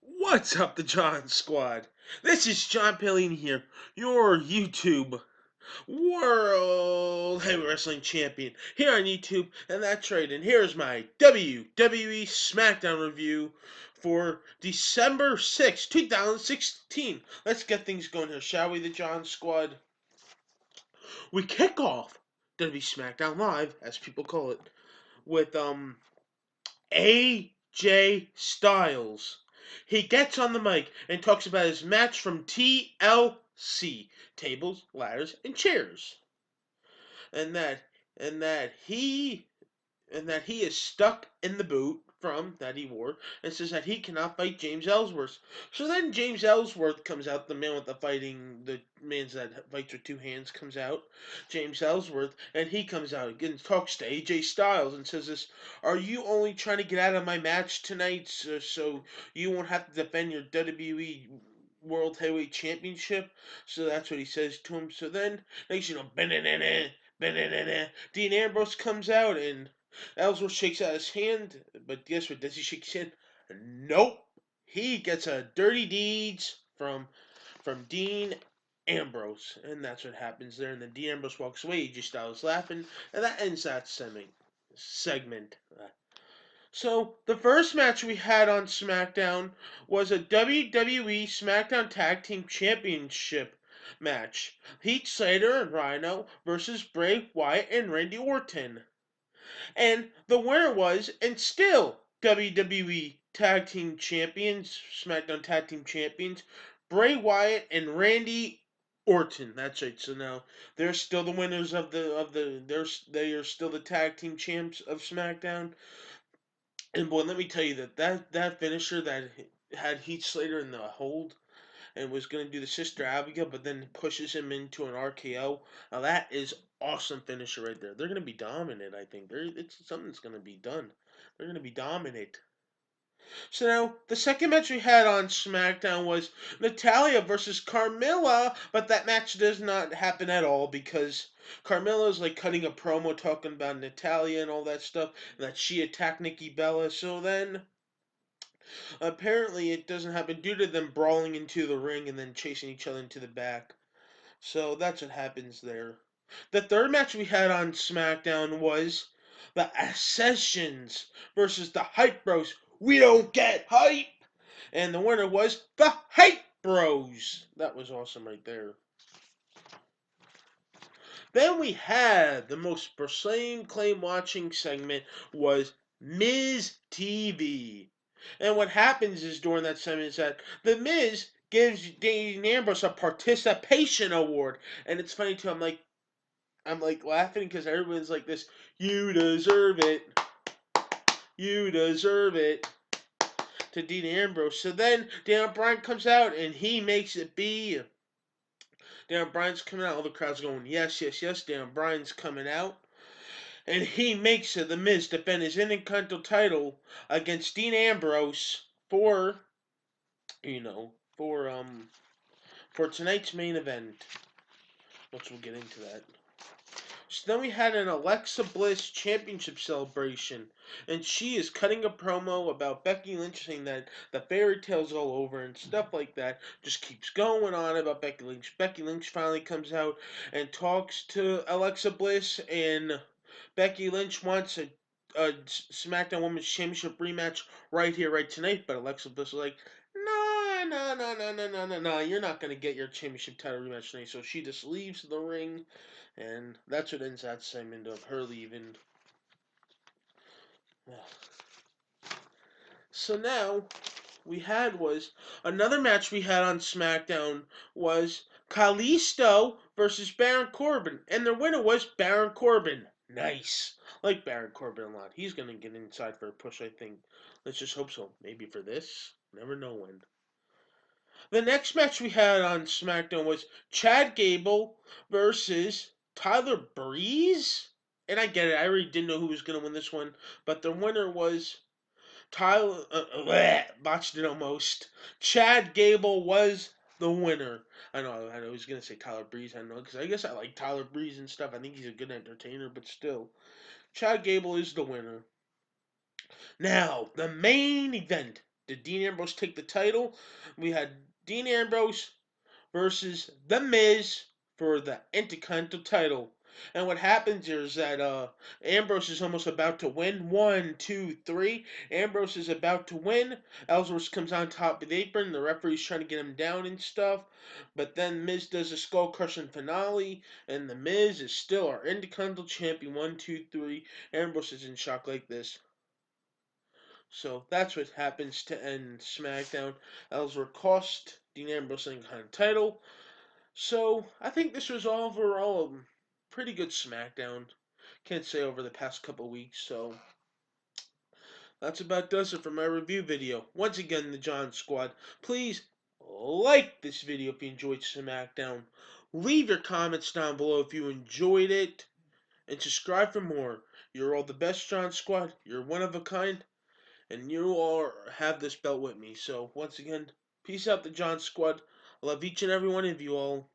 What's up, the John Squad? This is John Pilling here, your YouTube World Heavy Wrestling Champion here on YouTube, and that's right. And here's my WWE Smackdown review for December 6th, 2016. Let's get things going here, shall we, the John Squad? We kick off WWE Smackdown Live, as people call it, with AJ Styles. He gets on the mic and talks about his match from TLC, Tables, Ladders, and Chairs, and that he is stuck in the boot from that he wore, and says that he cannot fight James Ellsworth. So then James Ellsworth comes out, the man with the man that fights with two hands comes out, James Ellsworth, and he comes out again, talks to AJ Styles and says this, "Are you only trying to get out of my match tonight so you won't have to defend your WWE World Heavyweight Championship?" So that's what he says to him. So then, next you know, Dean Ambrose comes out and Ellsworth shakes out his hand, but guess what? Does he shake his hand? Nope. He gets a dirty deeds from Dean Ambrose, and that's what happens there. And then Dean Ambrose walks away. AJ Styles laughing, and that ends that segment. So the first match we had on SmackDown was a WWE Smackdown Tag Team Championship match. Heath Slater and Rhino versus Bray Wyatt and Randy Orton. And the winner was, and still, WWE Tag Team Champions, SmackDown Tag Team Champions, Bray Wyatt and Randy Orton. That's right. So now they're still the winners they are still the tag team champs of SmackDown. And boy, let me tell you that finisher that had Heath Slater in the hold and was going to do the Sister Abigail, but then pushes him into an RKO. Now that is awesome finisher right there. They're going to be dominant, I think. Something's going to be done. They're going to be dominant. So now, the second match we had on SmackDown was Natalya versus Carmella, but that match does not happen at all because Carmella's like cutting a promo talking about Natalya and all that stuff, and that she attacked Nikki Bella. So then apparently, it doesn't happen due to them brawling into the ring and then chasing each other into the back. So that's what happens there. The third match we had on SmackDown was the Ascensions versus the Hype Bros. We don't get hype! And the winner was the Hype Bros. That was awesome right there. Then we had the most proclaimed claim watching segment was Miz TV. And what happens is during that segment is that the Miz gives Dean Ambrose a participation award, and it's funny too. I'm like laughing because everyone's like this. You deserve it. You deserve it. To Dean Ambrose. So then Daniel Bryan comes out and he makes it be. Daniel Bryan's coming out. All the crowd's going yes, yes, yes. Daniel Bryan's coming out. And he makes it the Miz defend his Intercontinental title against Dean Ambrose for for tonight's main event, which we'll get into that. So then we had an Alexa Bliss championship celebration, and she is cutting a promo about Becky Lynch, saying that the fairy tale's all over and stuff like that. Just keeps going on about Becky Lynch. Becky Lynch finally comes out and talks to Alexa Bliss, and Becky Lynch wants a SmackDown Women's Championship rematch right here, right tonight. But Alexa Bliss is like, no, no, no, no, no, no, no, no. You're not going to get your championship title rematch tonight. So she just leaves the ring, and that's what ends that segment of her leaving. So now we had was another match we had on SmackDown was Kalisto versus Baron Corbin, and the winner was Baron Corbin. Nice. Like Baron Corbin a lot. He's gonna get inside for a push, I think. Let's just hope so. Maybe for this. Never know when. The next match we had on SmackDown was Chad Gable versus Tyler Breeze. And I get it. I already didn't know who was gonna win this one, but the winner was Tyler, botched it almost. Chad Gable was the winner. I know he was going to say Tyler Breeze. I know, because I guess I like Tyler Breeze and stuff. I think he's a good entertainer, but still. Chad Gable is the winner. Now, the main event did Dean Ambrose take the title. We had Dean Ambrose versus The Miz for the Intercontinental title. And what happens is that Ambrose is almost about to win. 1, 2, 3. Ambrose is about to win. Ellsworth comes on top of the apron. The referee's trying to get him down and stuff. But then Miz does a skull crushing finale. And The Miz is still our Intercontinental champion. 1, 2, 3. Ambrose is in shock like this. So that's what happens to end SmackDown. Ellsworth cost Dean Ambrose the Intercontinental title. So I think this was overall a pretty good SmackDown. Can't say over the past couple weeks. So that's about does it for my review video. Once again, the John Squad. Please like this video if you enjoyed SmackDown. Leave your comments down below if you enjoyed it. And subscribe for more. You're all the best, John Squad. You're one of a kind. And you all have this belt with me. So once again, peace out, the John Squad. I love each and every one of you all.